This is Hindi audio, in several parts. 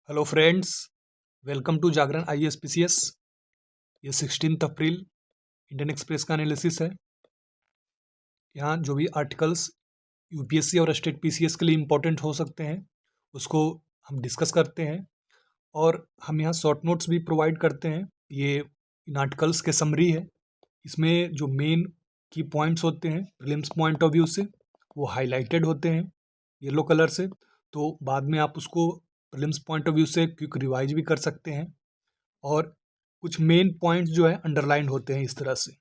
Hello friends, welcome to Jagran IAS-PCS। ये 16 अप्रैल इंडियन एक्सप्रेस का एनालिसिस है। यहाँ जो भी आर्टिकल्स यूपीएससी और स्टेट पीसीएस के लिए इम्पोर्टेंट हो सकते हैं उसको हम डिस्कस करते हैं और हम यहाँ शॉर्ट नोट्स भी प्रोवाइड करते हैं। ये इन आर्टिकल्स के समरी है। इसमें जो मेन की पॉइंट्स होते हैं प्रीलिम्स पॉइंट ऑफ व्यू से वो हाईलाइटेड होते हैं येलो कलर से, तो बाद में आप उसको प्रीलिम्स पॉइंट ऑफ व्यू से क्विक रिवाइज भी कर सकते हैं। और कुछ मेन पॉइंट्स जो है अंडरलाइंड होते हैं इस तरह से।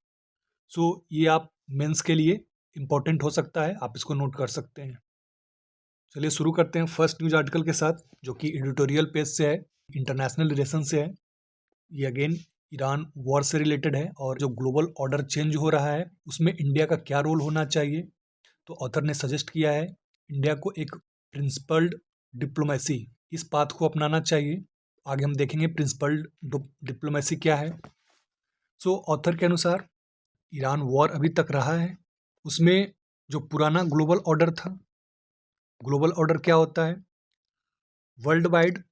ये आप मेंस के लिए इम्पोर्टेंट हो सकता है, आप इसको नोट कर सकते हैं। चलिए शुरू करते हैं फर्स्ट न्यूज आर्टिकल के साथ, जो कि एडिटोरियल पेज से है, इंटरनेशनल रिलेशन से है। ये अगेन ईरान वॉर से रिलेटेड है और जो ग्लोबल ऑर्डर चेंज हो रहा है उसमें इंडिया का क्या रोल होना चाहिए। तो ऑथर ने सजेस्ट किया है इंडिया को एक प्रिंसिपल्ड डिप्लोमेसी, इस पाथ को अपनाना चाहिए। आगे हम देखेंगे प्रिंसिपल्ड डिप्लोमेसी क्या है। ऑथर के अनुसार ईरान वॉर अभी तक रहा है, उसमें जो पुराना ग्लोबल ऑर्डर था, ग्लोबल ऑर्डर क्या होता है, वर्ल्ड वाइड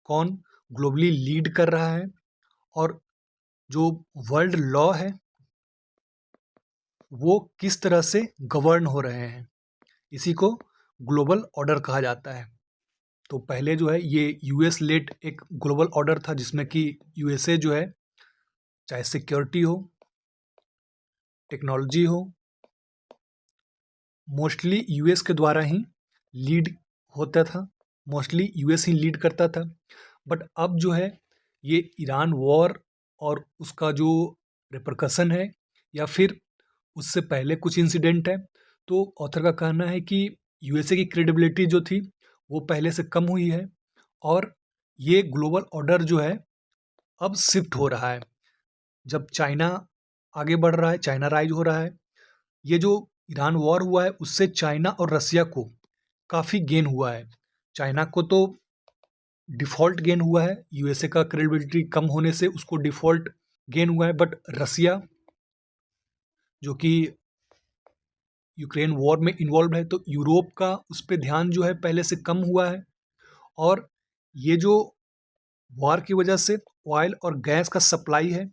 कौन ग्लोबली लीड कर रहा है और जो वर्ल्ड लॉ है वो किस तरह से गवर्न हो रहे हैं, इसी को ग्लोबल ऑर्डर कहा जाता है। तो पहले जो है ये यूएस लेड एक ग्लोबल ऑर्डर था जिसमें कि यूएसए जो है चाहे सिक्योरिटी हो, टेक्नोलॉजी हो, मोस्टली यूएस के द्वारा ही लीड होता था, मोस्टली यूएस ही लीड करता था। बट अब जो है ये ईरान वॉर और उसका जो रिपरकसन है या फिर उससे पहले कुछ इंसिडेंट है, तो ऑथर का कहना है कि यूएसए की क्रेडिबिलिटी जो थी वो पहले से कम हुई है और ये ग्लोबल ऑर्डर जो है अब शिफ्ट हो रहा है। जब चाइना आगे बढ़ रहा है, चाइना राइज हो रहा है, ये जो ईरान वॉर हुआ है उससे चाइना और रसिया को काफ़ी गेन हुआ है। चाइना को तो डिफ़ॉल्ट गेन हुआ है, यूएसए का क्रेडिबिलिटी कम होने से उसको डिफ़ॉल्ट गेन हुआ है। बट रसिया जो कि यूक्रेन वॉर में इन्वॉल्व है, तो यूरोप का उस पर ध्यान जो है पहले से कम हुआ है और ये जो वॉर की वजह से ऑयल और गैस का सप्लाई है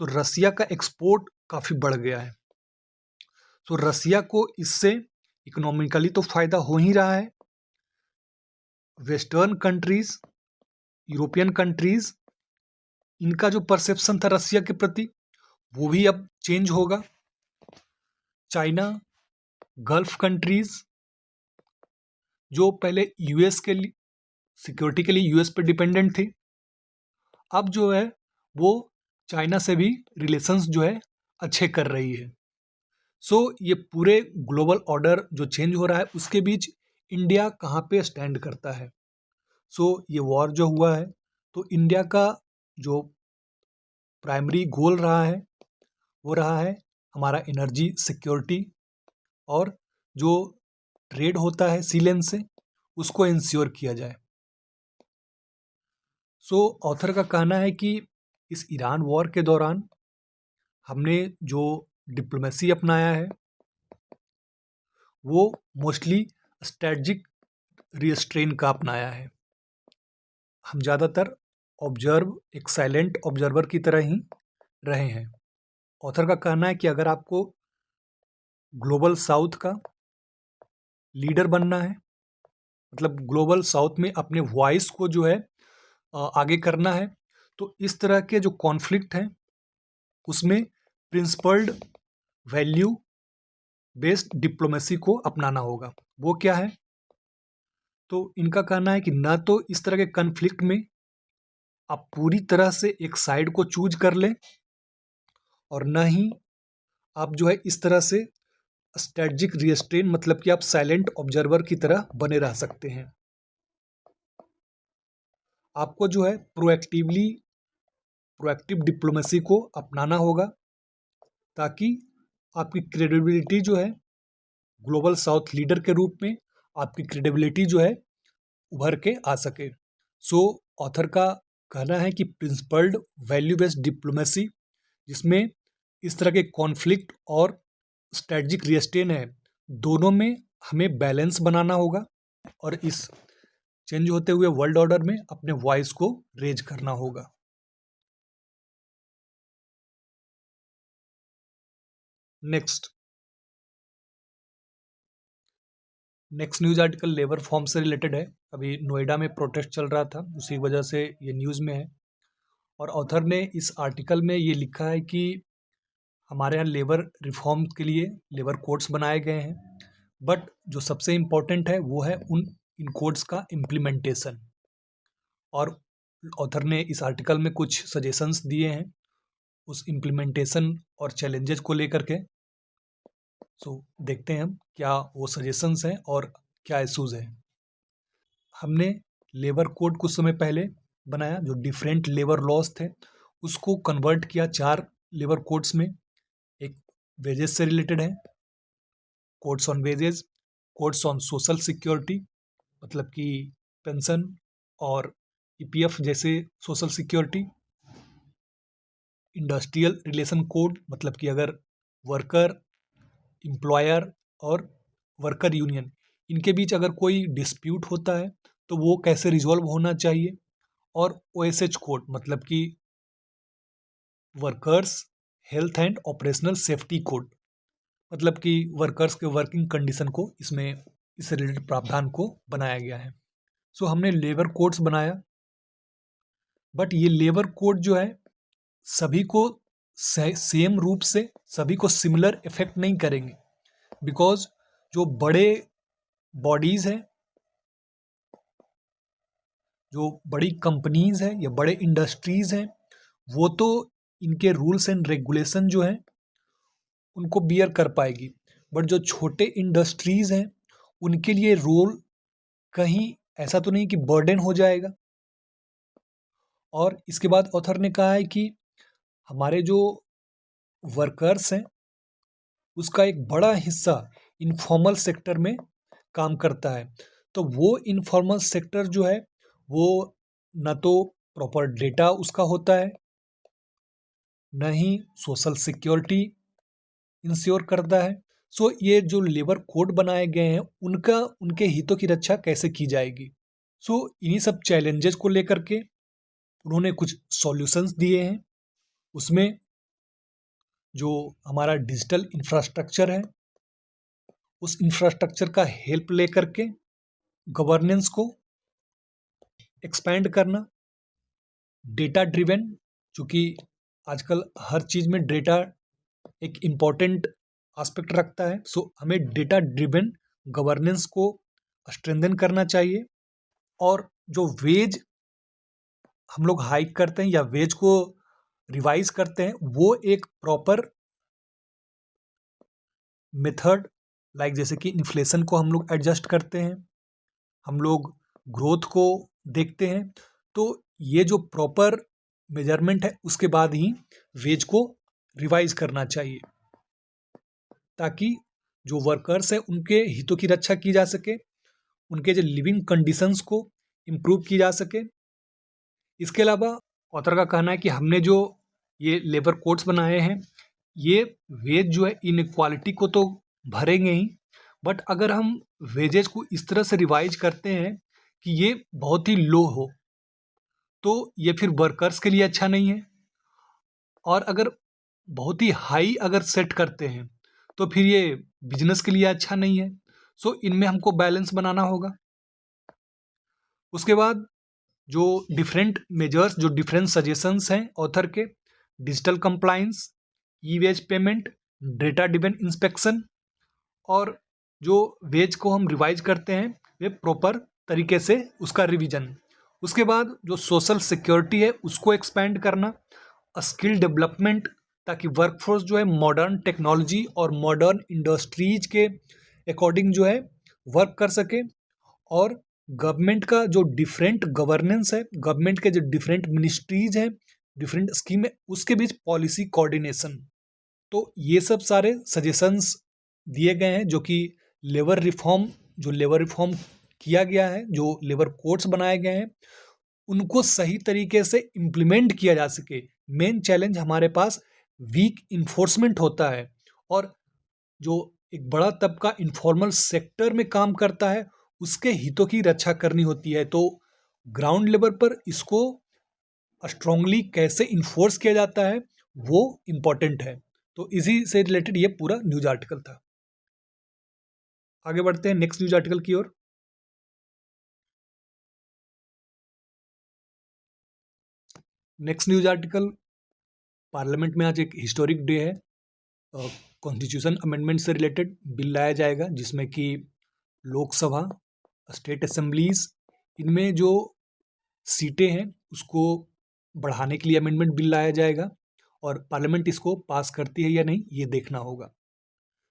तो रसिया का एक्सपोर्ट काफ़ी बढ़ गया है। तो रसिया को इससे इकोनॉमिकली तो फ़ायदा हो ही रहा है। वेस्टर्न कंट्रीज़, यूरोपियन कंट्रीज़, इनका जो परसेप्शन था रसिया के प्रति वो भी अब चेंज होगा। चाइना, गल्फ कंट्रीज़ जो पहले यूएस के लिए सिक्योरिटी के लिए यूएस पे डिपेंडेंट थी, अब जो है वो चाइना से भी रिलेशंस जो है अच्छे कर रही है। ये पूरे ग्लोबल ऑर्डर जो चेंज हो रहा है उसके बीच इंडिया कहाँ पे स्टैंड करता है। ये वॉर जो हुआ है तो इंडिया का जो प्राइमरी गोल रहा है वो रहा है हमारा एनर्जी सिक्योरिटी और जो ट्रेड होता है सी लेन से उसको इंश्योर किया जाए। ऑथर का कहना है कि इस ईरान वॉर के दौरान हमने जो डिप्लोमेसी अपनाया है वो मोस्टली स्ट्रेटजिक रिस्ट्रेन का अपनाया है। हम ज़्यादातर एक साइलेंट ऑब्जर्वर की तरह ही रहे हैं। ऑथर का कहना है कि अगर आपको ग्लोबल साउथ का लीडर बनना है, मतलब ग्लोबल साउथ में अपने वॉइस को जो है आगे करना है, तो इस तरह के जो कॉन्फ्लिक्ट हैं उसमें प्रिंसिपल्ड वैल्यू बेस्ड डिप्लोमेसी को अपनाना होगा। वो क्या है? तो इनका कहना है कि ना तो इस तरह के कॉन्फ्लिक्ट में आप पूरी तरह से एक साइड को चूज कर लें और ना ही आप जो है इस तरह से स्ट्रेटजिक रिस्ट्रेन, मतलब कि आप साइलेंट ऑब्जर्वर की तरह बने रह सकते हैं। आपको जो है प्रोएक्टिव डिप्लोमेसी को अपनाना होगा ताकि आपकी क्रेडिबिलिटी जो है ग्लोबल साउथ लीडर के रूप में आपकी क्रेडिबिलिटी जो है उभर के आ सके। ऑथर का कहना है कि प्रिंसिपल्ड वैल्यू बेस्ड डिप्लोमेसी जिसमें इस तरह के कॉन्फ्लिक्ट और स्ट्रेटजिक रिस्ट्रेन है, दोनों में हमें बैलेंस बनाना होगा और इस चेंज होते हुए वर्ल्ड ऑर्डर में अपने वॉइस को रेज करना होगा। Next news article labour form से रिलेटेड है। अभी नोएडा में प्रोटेस्ट चल रहा था, उसी वजह से ये न्यूज़ में है। और ऑथर ने इस आर्टिकल में ये लिखा है कि हमारे यहाँ लेबर रिफॉर्म के लिए लेबर कोड्स बनाए गए हैं, बट जो सबसे इम्पोर्टेंट है वो है इन कोड्स का इम्प्लीमेंटेशन। और ऑथर ने इस आर्टिकल में कुछ सजेशंस दिए हैं उस इम्प्लीमेंटेशन और चैलेंजेस को लेकर के। देखते हैं हम क्या वो सजेशंस हैं और क्या इशूज़ हैं। हमने लेबर कोड कुछ समय पहले बनाया, जो डिफरेंट लेबर लॉज थे उसको कन्वर्ट किया 4 लेबर कोड्स में। एक वेजेस से रिलेटेड है, codes on wages, codes on social security मतलब कि पेंशन और ईपीएफ जैसे social security, industrial relation code मतलब कि अगर वर्कर, एम्प्लॉयर और वर्कर यूनियन इनके बीच अगर कोई डिस्प्यूट होता है तो वो कैसे रिजॉल्व होना चाहिए, और ओएसएच कोड मतलब कि workers health and operational safety code मतलब कि वर्कर्स के वर्किंग कंडीशन को इससे रिलेटेड प्रावधान को बनाया गया है। हमने लेबर कोड्स बनाया, बट ये लेबर कोड जो है सभी को सेम रूप से सभी को सिमिलर इफेक्ट नहीं करेंगे, बिकॉज जो बड़े बॉडीज़ हैं, जो बड़ी कंपनीज हैं या बड़े इंडस्ट्रीज़ हैं, वो तो इनके रूल्स एंड रेगुलेशन जो हैं उनको बियर कर पाएगी, बट जो छोटे इंडस्ट्रीज़ हैं उनके लिए रोल कहीं ऐसा तो नहीं कि बर्डन हो जाएगा। और इसके बाद ऑथर ने कहा है कि हमारे जो वर्कर्स हैं उसका एक बड़ा हिस्सा इनफॉर्मल सेक्टर में काम करता है, तो वो इनफॉर्मल सेक्टर जो है वो न तो प्रॉपर डेटा उसका होता है, न ही सोशल सिक्योरिटी इंश्योर करता है। ये जो लेबर कोड बनाए गए हैं उनके हितों की रक्षा कैसे की जाएगी। इन्हीं सब चैलेंजेस को लेकर के उन्होंने कुछ सॉल्यूशंस दिए हैं। उसमें जो हमारा डिजिटल इंफ्रास्ट्रक्चर है उस इंफ्रास्ट्रक्चर का हेल्प लेकर के गवर्नेंस को एक्सपैंड करना, डेटा ड्रिवन, चूँकि आजकल हर चीज़ में डेटा एक इम्पॉर्टेंट एस्पेक्ट रखता है, हमें डेटा ड्रिवन गवर्नेंस को स्ट्रेंथन करना चाहिए। और जो वेज हम लोग हाइक करते हैं या वेज को रिवाइज करते हैं वो एक प्रॉपर मेथड लाइक जैसे कि इन्फ्लेशन को हम लोग एडजस्ट करते हैं, हम लोग ग्रोथ को देखते हैं, तो ये जो प्रॉपर मेजरमेंट है उसके बाद ही वेज को रिवाइज करना चाहिए, ताकि जो वर्कर्स हैं उनके हितों की रक्षा की जा सके, उनके जो लिविंग कंडीशंस को इम्प्रूव की जा सके। इसके अलावा ऑथर का कहना है कि हमने जो ये लेबर कोड्स बनाए हैं ये वेज जो है इनक्वालिटी को तो भरेंगे ही, बट अगर हम वेजेस को इस तरह से रिवाइज करते हैं कि ये बहुत ही लो हो तो ये फिर वर्कर्स के लिए अच्छा नहीं है, और अगर बहुत ही हाई अगर सेट करते हैं तो फिर ये बिजनेस के लिए अच्छा नहीं है। इनमें हमको बैलेंस बनाना होगा। उसके बाद जो डिफरेंट मेजर्स, जो डिफरेंट सजेशंस हैं ऑथर के, digital compliance, e wage payment, data driven inspection, और जो वेज को हम रिवाइज करते हैं वे प्रॉपर तरीके से उसका रिवीजन। उसके बाद जो सोशल सिक्योरिटी है उसको एक्सपैंड करना, स्किल डेवलपमेंट, ताकि वर्कफोर्स जो है मॉडर्न टेक्नोलॉजी और मॉडर्न इंडस्ट्रीज के अकॉर्डिंग जो है वर्क कर सके, और गवर्नमेंट का जो डिफरेंट गवर्नेंस है, गवर्नमेंट के जो डिफरेंट मिनिस्ट्रीज हैं, डिफरेंट स्कीम है, उसके बीच पॉलिसी कोऑर्डिनेशन। तो ये सब सारे सजेशंस दिए गए हैं जो कि लेबर रिफॉर्म किया गया है, जो लेबर कोड्स बनाए गए हैं उनको सही तरीके से इम्प्लीमेंट किया जा सके। मेन चैलेंज हमारे पास वीक इन्फोर्समेंट होता है, और जो एक बड़ा तबका इनफॉर्मल सेक्टर में काम करता है उसके हितों की रक्षा करनी होती है। तो ग्राउंड लेवल पर इसको स्ट्रांगली कैसे इन्फोर्स किया जाता है वो इम्पोर्टेंट है। तो इसी से रिलेटेड ये पूरा न्यूज आर्टिकल था। आगे बढ़ते हैं नेक्स्ट न्यूज आर्टिकल की ओर। नेक्स्ट न्यूज आर्टिकल, पार्लियामेंट में आज एक हिस्टोरिक डे है। कॉन्स्टिट्यूशन अमेंडमेंट से रिलेटेड बिल लाया जाएगा, जिसमें कि लोकसभा, स्टेट असेंबलीज, इनमें जो सीटें हैं उसको बढ़ाने के लिए अमेंडमेंट बिल लाया जाएगा, और पार्लियामेंट इसको पास करती है या नहीं ये देखना होगा।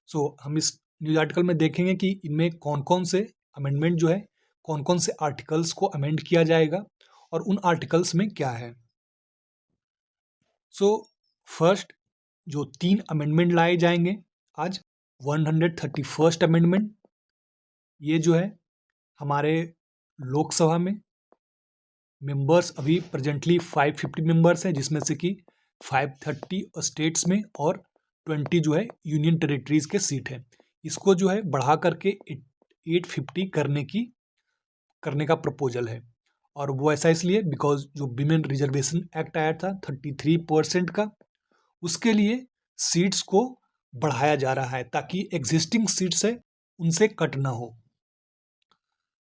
सो हम इस न्यूज आर्टिकल में देखेंगे कि इनमें कौन कौन से अमेंडमेंट जो है, कौन कौन से आर्टिकल्स को अमेंड किया जाएगा और उन आर्टिकल्स में क्या है। सो फर्स्ट जो 3 अमेंडमेंट लाए जाएंगे आज, 131st अमेंडमेंट, ये जो है हमारे लोकसभा में मेंबर्स अभी प्रेजेंटली 550 मेंबर्स हैं, जिसमें से कि 530 स्टेट्स में और 20 जो है यूनियन टेरिटरीज के सीट है। इसको जो है बढ़ा करके 850 करने का प्रपोजल है। और वो ऐसा इसलिए बिकॉज जो विमेन रिजर्वेशन एक्ट आया था 33% का, उसके लिए सीट्स को बढ़ाया जा रहा है ताकि एग्जिस्टिंग सीट्स है उनसे कट ना हो।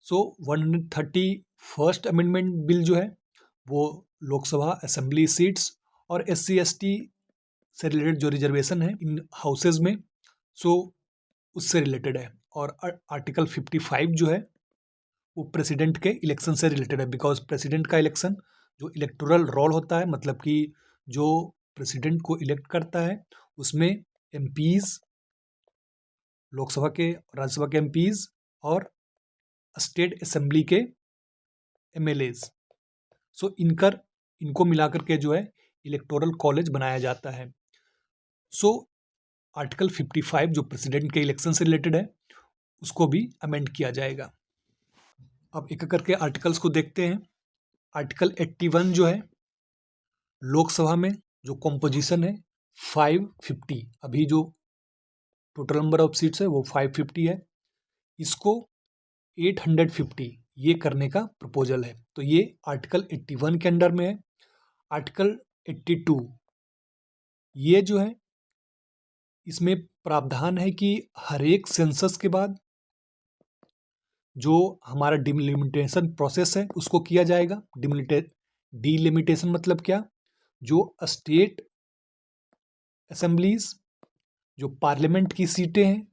सो 131st अमेंडमेंट बिल जो है वो लोकसभा असेंबली सीट्स और SC/ST से रिलेटेड जो रिजर्वेशन है इन हाउसेज में, सो उससे रिलेटेड है। और आर्टिकल 55 जो है वो प्रेसिडेंट के इलेक्शन से रिलेटेड है, बिकॉज प्रेसिडेंट का इलेक्शन जो इलेक्टोरल रोल होता है, मतलब कि जो प्रेसिडेंट को इलेक्ट करता है उसमें MPs, लोकसभा के राज्यसभा के MPs और स्टेट असेंबली के MLAs, सो इनको मिलाकर के जो है इलेक्टोरल कॉलेज बनाया जाता है। सो आर्टिकल 55 जो प्रेसिडेंट के इलेक्शन से रिलेटेड है उसको भी अमेंड किया जाएगा। अब एक करके आर्टिकल्स को देखते हैं। आर्टिकल 81 जो है लोकसभा में जो कॉम्पोजिशन है 550, अभी जो टोटल नंबर ऑफ सीट्स है वो 550 है, इसको 850 ये करने का प्रपोजल है। तो ये आर्टिकल 81 के अंडर में है। आर्टिकल 82 ये जो है इसमें प्रावधान है कि हर एक सेंसस के बाद जो हमारा डिलिमिटेशन प्रोसेस है उसको किया जाएगा। डिलिमिटेशन मतलब क्या, जो स्टेट असेंबलीज, जो पार्लियामेंट की सीटें हैं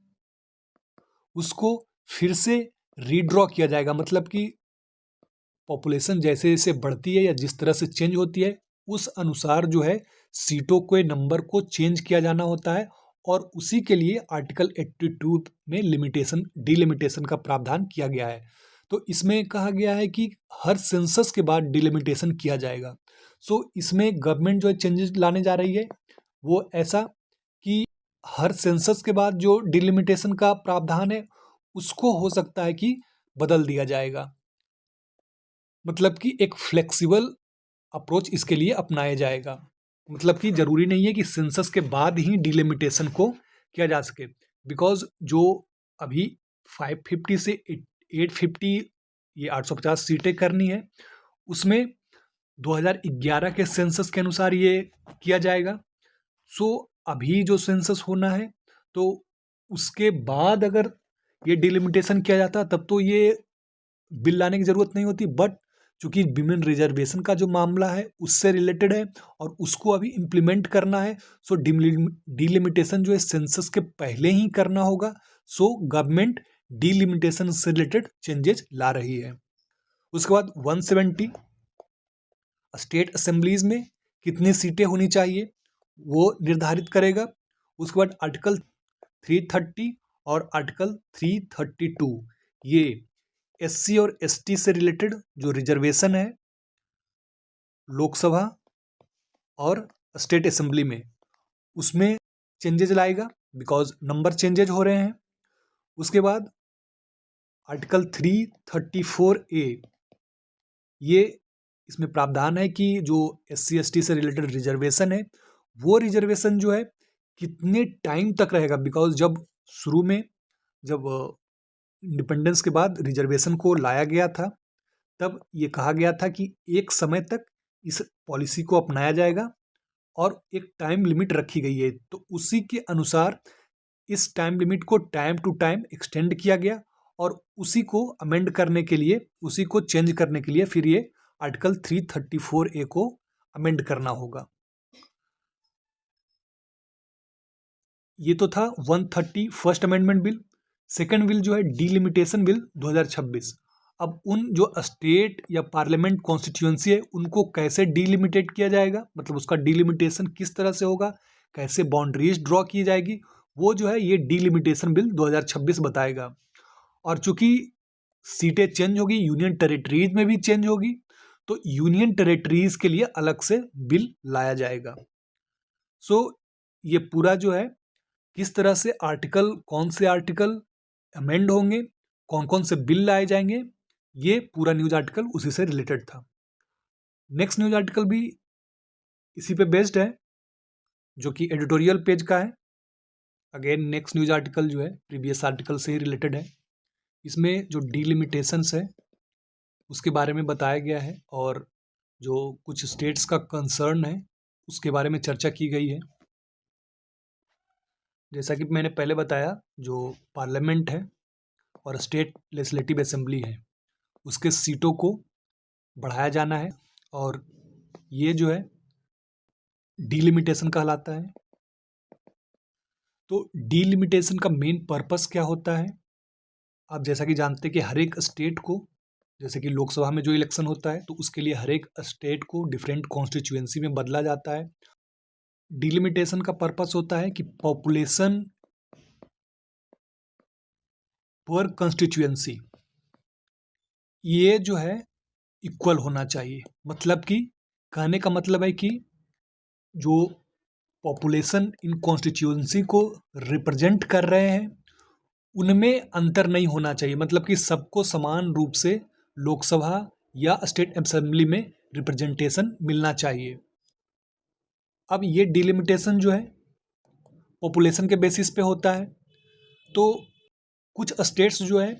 उसको फिर से रीड्रॉ किया जाएगा। मतलब कि पॉपुलेशन जैसे जैसे बढ़ती है या जिस तरह से चेंज होती है उस अनुसार जो है सीटों के नंबर को चेंज किया जाना होता है, और उसी के लिए आर्टिकल 82 में डिलिमिटेशन का प्रावधान किया गया है। तो इसमें कहा गया है कि हर सेंसस के बाद डिलिमिटेशन किया जाएगा। सो इसमें गवर्नमेंट जो है चेंजेस लाने जा रही है वो ऐसा कि हर सेंसस के बाद जो डिलिमिटेशन का प्रावधान है उसको हो सकता है कि बदल दिया जाएगा। मतलब कि एक फ्लेक्सिबल अप्रोच इसके लिए अपनाया जाएगा। मतलब कि ज़रूरी नहीं है कि सेंसस के बाद ही डिलिमिटेशन को किया जा सके, बिकॉज जो अभी 550 से 850 ये 850 सीटें करनी है उसमें 2011 के सेंसस के अनुसार ये किया जाएगा। सो अभी जो सेंसस होना है तो उसके बाद अगर ये डिलिमिटेशन किया जाता तब तो ये बिल लाने की ज़रूरत नहीं होती, बट चूंकि विमेन रिजर्वेशन का जो मामला है उससे रिलेटेड है और उसको अभी इम्प्लीमेंट करना है, सो डिलिमिटेशन जो है सेंसस के पहले ही करना होगा। सो गवर्नमेंट डिलिमिटेशन से रिलेटेड चेंजेस ला रही है। उसके बाद 170 स्टेट असेंबलीज में कितनी सीटें होनी चाहिए वो निर्धारित करेगा। उसके बाद आर्टिकल 330 और आर्टिकल 332 ये SC और ST से रिलेटेड जो रिजर्वेशन है लोकसभा और स्टेट असेंबली में उसमें चेंजेस लाएगा, बिकॉज नंबर चेंजेज हो रहे हैं। उसके बाद आर्टिकल 334A ये इसमें प्रावधान है कि जो SC/ST से रिलेटेड रिजर्वेशन है वो रिजर्वेशन जो है कितने टाइम तक रहेगा, बिकॉज जब शुरू में जब इंडिपेंडेंस के बाद रिजर्वेशन को लाया गया था, तब ये कहा गया था कि एक समय तक इस पॉलिसी को अपनाया जाएगा और एक टाइम लिमिट रखी गई है। तो उसी के अनुसार इस टाइम लिमिट को टाइम टू टाइम एक्सटेंड किया गया और उसी को अमेंड करने के लिए, उसी को चेंज करने के लिए फिर ये आर्टिकल 334A को अमेंड करना होगा। ये तो था 131st amendment bill. Second bill जो है डीलिमिटेशन बिल 2026। अब उन जो स्टेट या पार्लियामेंट कॉन्स्टिट्यूएंसी है उनको कैसे डीलिमिटेट किया जाएगा, मतलब उसका डीलिमिटेशन किस तरह से होगा, कैसे बाउंड्रीज ड्रॉ की जाएगी, वो जो है ये डीलिमिटेशन बिल 2026 बताएगा। और चूंकि सीटें चेंज होगी, यूनियन टेरिटरीज में भी चेंज होगी, तो यूनियन टेरिटरीज के लिए अलग से बिल लाया जाएगा। सो ये पूरा जो है किस तरह से आर्टिकल, कौन से आर्टिकल अमेंड होंगे, कौन कौन से बिल लाए जाएंगे, ये पूरा न्यूज आर्टिकल उसी से रिलेटेड था। नेक्स्ट न्यूज आर्टिकल भी इसी पे बेस्ड है, जो कि एडिटोरियल पेज का है। अगेन नेक्स्ट न्यूज आर्टिकल जो है प्रीवियस आर्टिकल से ही रिलेटेड है। इसमें जो डीलिमिटेशंस है उसके बारे में बताया गया है और जो कुछ स्टेट्स का कंसर्न है उसके बारे में चर्चा की गई है। जैसा कि मैंने पहले बताया, जो पार्लियामेंट है और स्टेट लेजिस्लेटिव असेंबली है उसके सीटों को बढ़ाया जाना है और ये जो है डीलिमिटेशन कहलाता है। तो डीलिमिटेशन का मेन पर्पस क्या होता है, आप जैसा कि जानते हैं कि हर एक स्टेट को, जैसे कि लोकसभा में जो इलेक्शन होता है तो उसके लिए हर एक स्टेट को डिफरेंट कॉन्स्टिट्यूएंसी में बदला जाता है। डिलिमिटेशन का पर्पस होता है कि पॉपुलेशन पर कॉन्स्टिट्यूएंसी ये जो है इक्वल होना चाहिए। मतलब कि कहने का मतलब है कि जो पॉपुलेशन इन कॉन्स्टिट्यूएंसी को रिप्रेजेंट कर रहे हैं उनमें अंतर नहीं होना चाहिए, मतलब कि सबको समान रूप से लोकसभा या स्टेट असेंबली में रिप्रेजेंटेशन मिलना चाहिए। अब ये डिलिमिटेशन जो है पॉपुलेशन के बेसिस पे होता है। तो कुछ स्टेट्स जो है,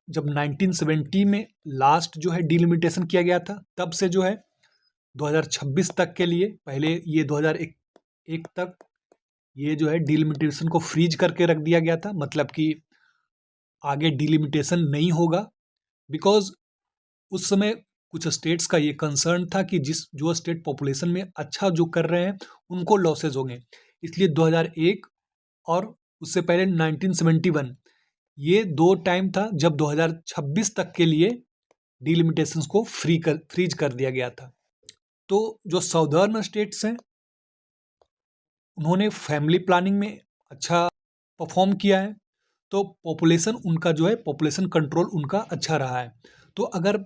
जब 1970 में लास्ट जो है डिलिमिटेशन किया गया था, तब से जो है 2026 तक के लिए, पहले ये 2001 तक ये जो है डिलिमिटेशन को फ्रीज करके रख दिया गया था, मतलब कि आगे डिलिमिटेशन नहीं होगा। बिकॉज उस समय कुछ स्टेट्स का ये कंसर्न था कि जो स्टेट पॉपुलेशन में अच्छा जो कर रहे हैं उनको लॉसेज होंगे, इसलिए 2001 और उससे पहले 1971 ये दो टाइम था जब 2026 तक के लिए डिलिमिटेशंस को फ्रीज कर दिया गया था। तो जो साउदर्न स्टेट्स हैं उन्होंने फैमिली प्लानिंग में अच्छा परफॉर्म किया है, तो पॉपुलेशन उनका जो है, पॉपुलेशन कंट्रोल उनका अच्छा रहा है। तो अगर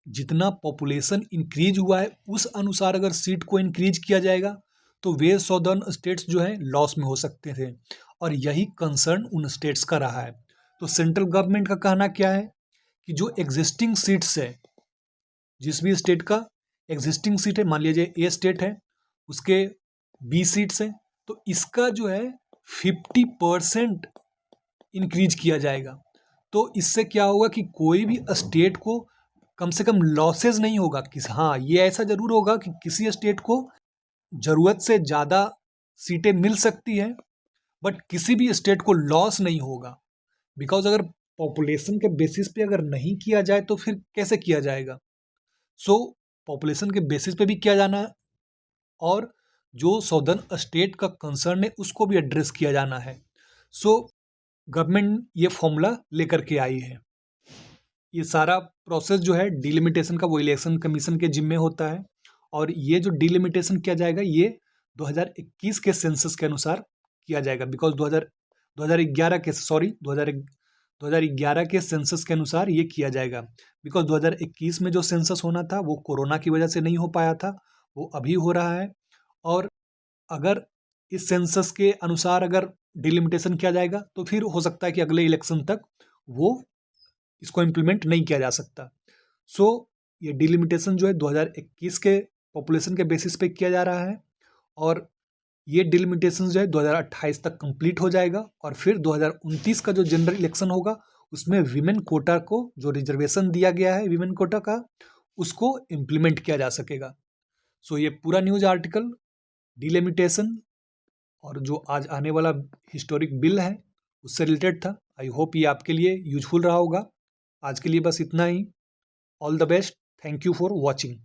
जितना पॉपुलेशन इंक्रीज हुआ है उस अनुसार अगर सीट को इंक्रीज किया जाएगा तो वे साउदर्न स्टेट्स जो है लॉस में हो सकते थे, और यही कंसर्न उन स्टेट्स का रहा है। तो सेंट्रल गवर्नमेंट का कहना क्या है कि जो एग्जिस्टिंग सीट्स है, जिस भी स्टेट का एग्जिस्टिंग सीट है, मान लीजिए ए स्टेट है, उसके 20 सीट्स हैं, तो इसका जो है 50% इंक्रीज किया जाएगा। तो इससे क्या होगा कि कोई भी स्टेट को कम से कम लॉसेज नहीं होगा। हाँ, ये ऐसा जरूर होगा कि किसी स्टेट को जरूरत से ज़्यादा सीटें मिल सकती हैं, बट किसी भी स्टेट को लॉस नहीं होगा। बिकॉज अगर पॉपुलेशन के बेसिस पे अगर नहीं किया जाए तो फिर कैसे किया जाएगा। सो पॉपुलेशन के बेसिस पे भी किया जाना है और जो साउदर्न स्टेट का कंसर्न है उसको भी एड्रेस किया जाना है। सो गवर्नमेंट ये फॉर्मूला लेकर के आई है। ये सारा प्रोसेस जो है डिलिमिटेशन का वो इलेक्शन कमीशन के जिम्मे होता है, और ये जो डिलिमिटेशन किया जाएगा ये 2021 के सेंसस के अनुसार किया जाएगा। बिकॉज 2011 के 2011 के सेंसस के अनुसार ये किया जाएगा। बिकॉज 2021 में जो सेंसस होना था वो कोरोना की वजह से नहीं हो पाया था, वो अभी हो रहा है। और अगर इस सेंसस के अनुसार अगर डिलिमिटेशन किया जाएगा तो फिर हो सकता है कि अगले इलेक्शन तक वो इसको इम्प्लीमेंट नहीं किया जा सकता। सो ये डिलिमिटेशन जो है 2021 के पॉपुलेशन के बेसिस पे किया जा रहा है, और ये डिलिमिटेशन जो है 2028 तक कंप्लीट हो जाएगा और फिर 2029 का जो जनरल इलेक्शन होगा उसमें विमेन कोटा को जो रिजर्वेशन दिया गया है विमेन कोटा का उसको इम्प्लीमेंट किया जा सकेगा। सो ये पूरा न्यूज आर्टिकल डिलिमिटेशन और जो आज आने वाला हिस्टोरिक बिल है उससे रिलेटेड था। आई होप ये आपके लिए यूजफुल रहा होगा। आज के लिए बस इतना ही। All the best. Thank you for watching.